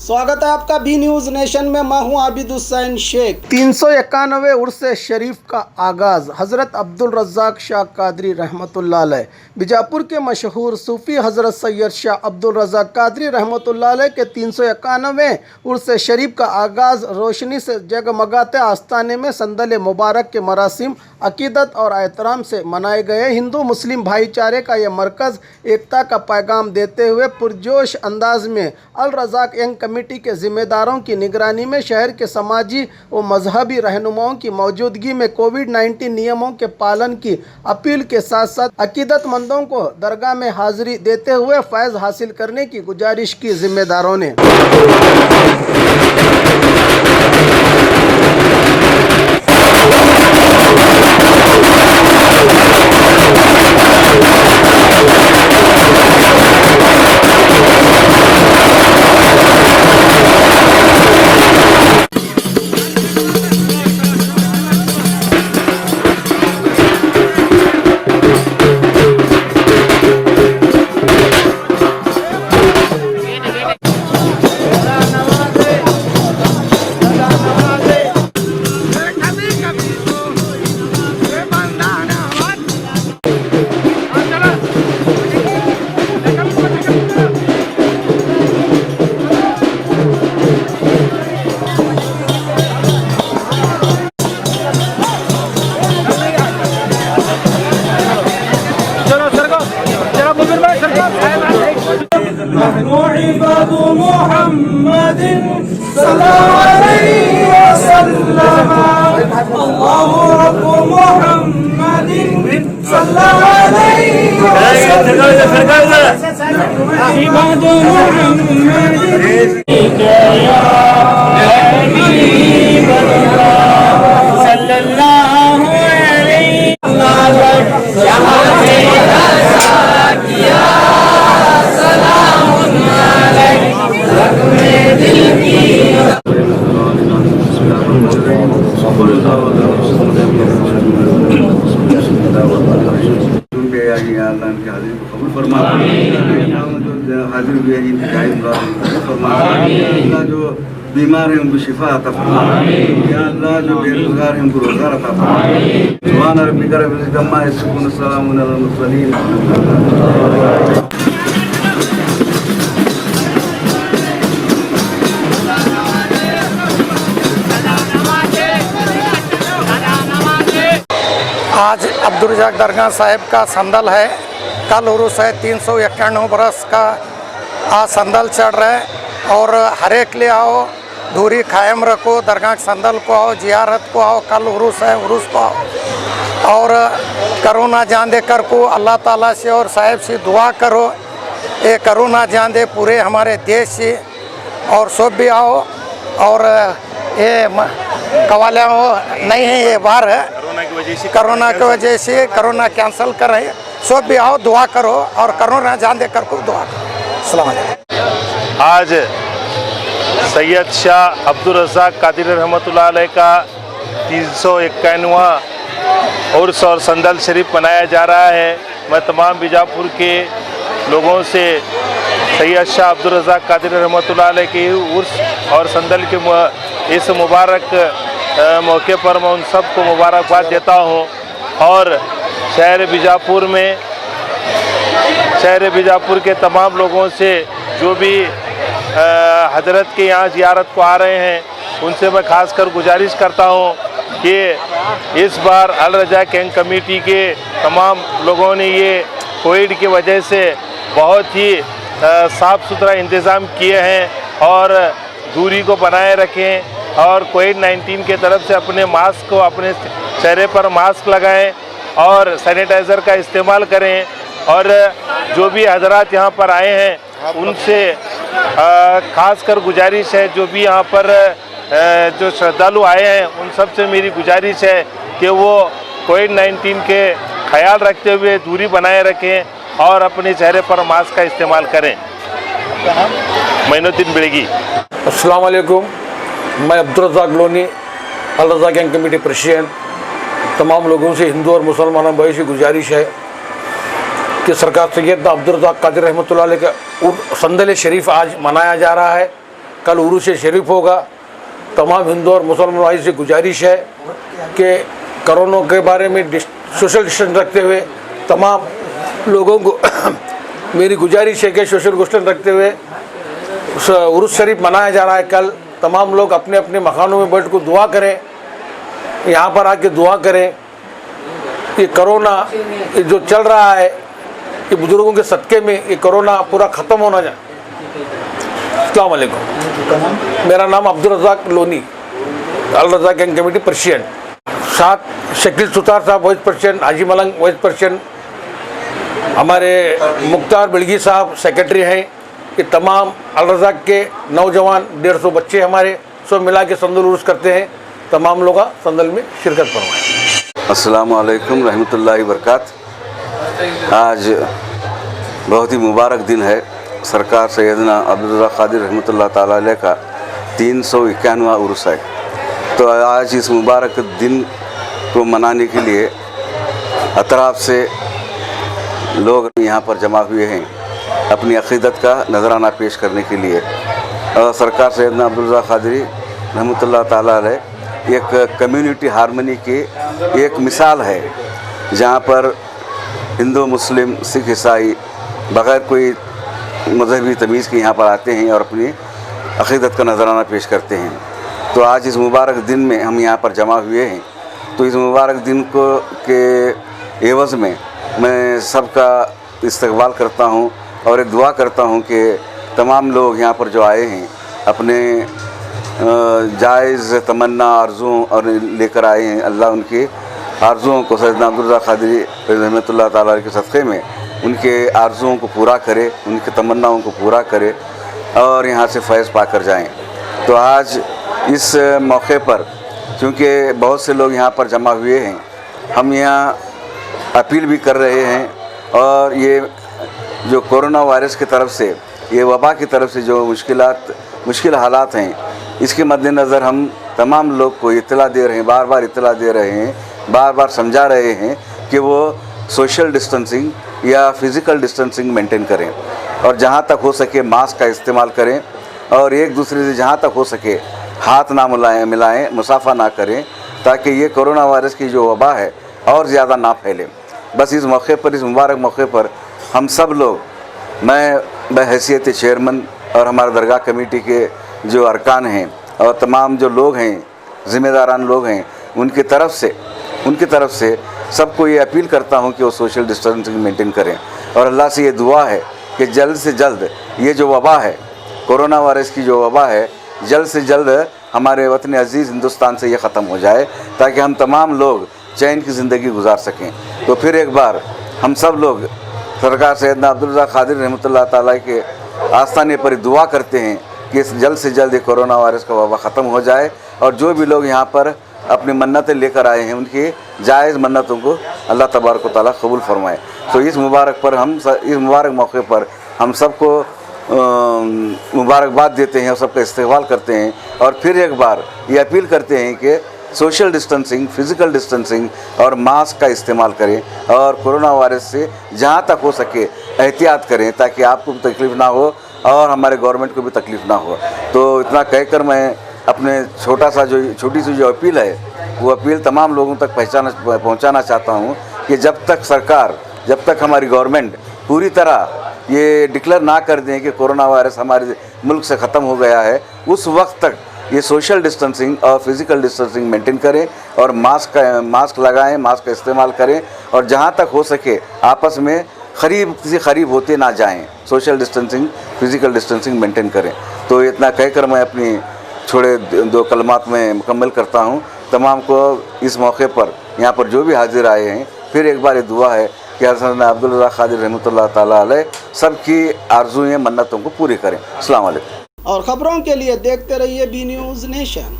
स्वागत है आपका बी न्यूज़ नेशन में। मैं हूं आबिद शेख। 391वें उर्स शरीफ का आगाज़ हज़रत अब्दुल रज़ाक शाह कादरी रहमतुल्लाह अलैह। बीजापुर के मशहूर सूफ़ी हज़रत सैयद शाह अब्दुल रज़ाक कादरी रहमतुल्लाह अलैह के 391वें उर्स शरीफ का आगाज़ रोशनी से जगमगाते आस्ताने में संदल मुबारक के मरासिम अकीदत और एहतराम से मनाए गए। हिंदू मुस्लिम भाईचारे का यह मरकज़ एकता का पैगाम देते हुए पुरजोश अंदाज में अल रज़ाक यंग कमेटी के ज़िम्मेदारों की निगरानी में शहर के समाजी व मजहबी रहनुमाओं की मौजूदगी में कोविड-19 नियमों के पालन की अपील के साथ साथ अकीदतमंदों को दरगाह में हाजिरी देते हुए फैज़ हासिल करने की गुजारिश की ज़िम्मेदारों ने। जो बीमार है उनको शिफा अता फरमा, या अल्लाह जो बेरोजगार है उनको रोजगार अता फरमा। सुभान रब्बिका रब्बिल इज्जति अम्मा यसिफून सलामुन अलल मुरसलीन। आज अब्दुल रज़ाक दरगाह साहिब का संदल है। कल उर्स है, 391 बरस का आज संदल चढ़ रहा है और हर एक ले आओ, दूरी कायम रखो, दरगाह संदल को आओ, जियारत को आओ। कल उर्स है, उर्स को आओ और करोना जान दे कर को अल्लाह ताला से और साहिब से दुआ करो, ये करोना जान दे पूरे हमारे देश से और सब भी आओ। और ये कवाले नहीं है, ये बार है कोरोना की वजह से कोरोना कैंसिल कर रहे हैं। सब भी आओ, दुआ करो और करोना जान दे कर को दुआ करो। अस्सलाम वालेकुम। आज सैयद शाह अब्दुल रज़ाक कादरी रहमतुल्लाह अलैह का 391वां उर्स और संदल शरीफ मनाया जा रहा है। मैं तमाम बीजापुर के लोगों से सैयद शाह अब्दुल रज़ाक कादरी रहमतुल्लाह अलैह के उर्स और संदल के इस मुबारक मौके पर मैं उन सबको मुबारकबाद देता हूँ। और शहर बीजापुर के तमाम लोगों से जो भी हजरत के यहाँ ज़ियारत को आ रहे हैं उनसे मैं खासकर गुजारिश करता हूँ कि इस बार अल रज़ाक यंग कमेटी के तमाम लोगों ने ये कोविड की वजह से बहुत ही साफ़ सुथरा इंतज़ाम किए हैं और दूरी को बनाए रखें और कोविड-19 के तरफ से अपने मास्क को अपने चेहरे पर मास्क लगाएं और सैनिटाइज़र का इस्तेमाल करें। और जो भी हजरात यहाँ पर आए हैं उनसे खासकर गुजारिश है, जो भी यहाँ पर जो श्रद्धालु आए हैं उन सब से मेरी गुजारिश है कि वो कोविड-19 के ख्याल रखते हुए दूरी बनाए रखें और अपने चेहरे पर मास्क का इस्तेमाल करें। मैनुद्दीन बिड़गी। अस्सलाम वालेकुम। मैं अब्दुल रज़ाक लोनी, अल रज़ाक यंग कमेटी प्रेसिडेंट। तमाम लोगों से हिंदू और मुसलमानों भाई से गुजारिश है कि सरकार सैयद अब्दुल रज़ाक कादरी रहमतुल्लाह अलैह का संदल शरीफ आज मनाया जा रहा है। कल उर्स शरीफ होगा। तमाम हिंदू और मुसलमान भाई से गुजारिश है कि कोरोना के बारे में सोशल डिस्टेंस रखते हुए तमाम लोगों को मेरी गुजारिश है कि सोशल डिस्टेंस रखते हुए उर्स शरीफ मनाया जा रहा है कल। तमाम लोग अपने अपने मकानों में बैठ कर दुआ करें, यहाँ पर आके दुआ करें। ये कोरोना जो चल रहा है, ये बुजुर्गों के सदक़े में ये कोरोना पूरा ख़त्म होना चाहिए। अस्सलाम वालेकुम। मेरा नाम अब्दुल रज़ाक लोनी, अल रज़ाक गैंग कमेटी प्रेसिडेंट। साथ शकील सुतार साहब वाइस प्रेसिडेंट, हाजी मलंग वाइस प्रेसिडेंट, हमारे मुख्तार बिलगी साहब सेक्रेटरी हैं। ये तमाम अल रज़ाक के नौजवान 150 बच्चे हमारे सब मिला के संदल उर्स करते हैं। तमाम लोग संदल में शिरकत फरमाएं। अस्सलाम वालेकुम रहमतुल्लाहि बरकात। आज बहुत ही मुबारक दिन है। सरकार सैयदना अब्दुल क़ादिर रहमतुल्लाह ताला अलैह का 351वां उर्स है। तो आज इस मुबारक दिन को मनाने के लिए अतराफ़ से लोग यहाँ पर जमा हुए हैं अपनी अक़ीदत का नजराना पेश करने के लिए। और सरकार सैयदना अब्दुल क़ादिर रहमतुल्लाह ताला अलैह एक कम्युनिटी हारमनी की एक मिसाल है, जहाँ पर हिंदू, मुस्लिम, सिख, ईसाई बग़ैर कोई मजहबी तमीज़ के यहाँ पर आते हैं और अपनी अक़ीदत का नजराना पेश करते हैं। तो आज इस मुबारक दिन में हम यहाँ पर जमा हुए हैं। तो इस मुबारक दिन को के एवज़ में मैं सबका इस्तक़बाल करता हूँ और एक दुआ करता हूँ कि तमाम लोग यहाँ पर जो आए हैं अपने जायज़ तमन्ना आरज़ुओं और लेकर आए हैं, अल्लाह उनकी आरज़ुओं को सैयदना अब्दुल क़ादिर रहमतुल्लाह ताला के सदक़े में उनके आरज़ुओं को पूरा करे, उनके तमन्नाओं को पूरा करे और यहाँ से फैज़ पाकर जाएँ। तो आज इस मौके पर क्योंकि बहुत से लोग यहाँ पर जमा हुए हैं, हम यहाँ अपील भी कर रहे हैं और ये जो कोरोना वायरस की तरफ से, ये वबा की तरफ से जो मुश्किल हालात हैं, इसके मद्देनज़र हम तमाम लोग को इत्तला दे रहे हैं, बार बार इत्तला दे रहे हैं, बार बार समझा रहे हैं कि वो सोशल डिस्टेंसिंग या फ़िज़िकल डिस्टेंसिंग मेंटेन करें और जहाँ तक हो सके मास्क का इस्तेमाल करें और एक दूसरे से जहाँ तक हो सके हाथ ना मिलाएं, मुसाफा ना करें, ताकि ये कोरोना वायरस की जो वबा है और ज़्यादा ना फैले। बस इस मौके पर, इस मुबारक मौके पर हम सब लोग, मैं बहैसियत चेयरमैन और हमारा दरगाह कमेटी के जो अरकान हैं और तमाम जो लोग हैं, ज़िम्मेदारान लोग हैं, उनकी तरफ से सबको ये अपील करता हूँ कि वो सोशल डिस्टेंसिंग मेंटेन करें। और अल्लाह से ये दुआ है कि जल्द से जल्द ये जो वबा है, कोरोना वायरस की जो वबा है, जल्द से जल्द हमारे वतन अज़ीज़ हिंदुस्तान से ये ख़त्म हो जाए, ताकि हम तमाम लोग चैन की ज़िंदगी गुजार सकें। तो फिर एक बार हम सब लोग सरकार सैयदना अब्दुल क़ादिर रहमतुल्लाह ताला के आस्थाने पर दुआ करते हैं कि जल्द से जल्द ये कोरोना वायरस का वबा ख़त्म हो जाए और जो भी लोग यहाँ पर अपनी मन्नतें लेकर आए हैं, उनकी जायज़ मन्नतों को अल्लाह तबारक व तआला कबूल फरमाए। तो इस मुबारक मौके पर हम सबको मुबारकबाद देते हैं और सबका इस्तेक़बाल करते हैं और फिर एक बार ये अपील करते हैं कि सोशल डिस्टेंसिंग, फ़िज़िकल डिस्टेंसिंग और मास्क का इस्तेमाल करें और कोरोना वायरस से जहाँ तक हो सके एहतियात करें, ताकि आपको भी तकलीफ़ ना हो और हमारे गवर्नमेंट को भी तकलीफ़ ना हो। तो इतना कहकर मैं अपने छोटी सी जो अपील है, वो अपील तमाम लोगों तक पहुँचाना चाहता हूँ कि जब तक हमारी गवर्नमेंट पूरी तरह ये डिक्लेयर ना कर दें कि कोरोना वायरस हमारे मुल्क से ख़त्म हो गया है, उस वक्त तक ये सोशल डिस्टेंसिंग और फ़िज़िकल डिस्टेंसिंग मेंटेन करें और मास्क लगाएं, मास्क का इस्तेमाल करें और जहाँ तक हो सके आपस में करीब होते ना जाएं, social distancing, physical distancing maintain करें। तो इतना कहकर मैं अपनी छोड़े 2 कलमात में मुकम्मल करता हूँ। तमाम को इस मौके पर यहाँ पर जो भी हाजिर आए हैं, फिर एक बार ये दुआ है कि हज़रत अब्दुल क़ादिर रहमतुल्लाह ताला अलैह सबकी आरज़ुएं, मन्नतों को पूरी करें। अस्सलाम वालेकुम। और ख़बरों के लिए देखते रहिए बी न्यूज़ नेशन।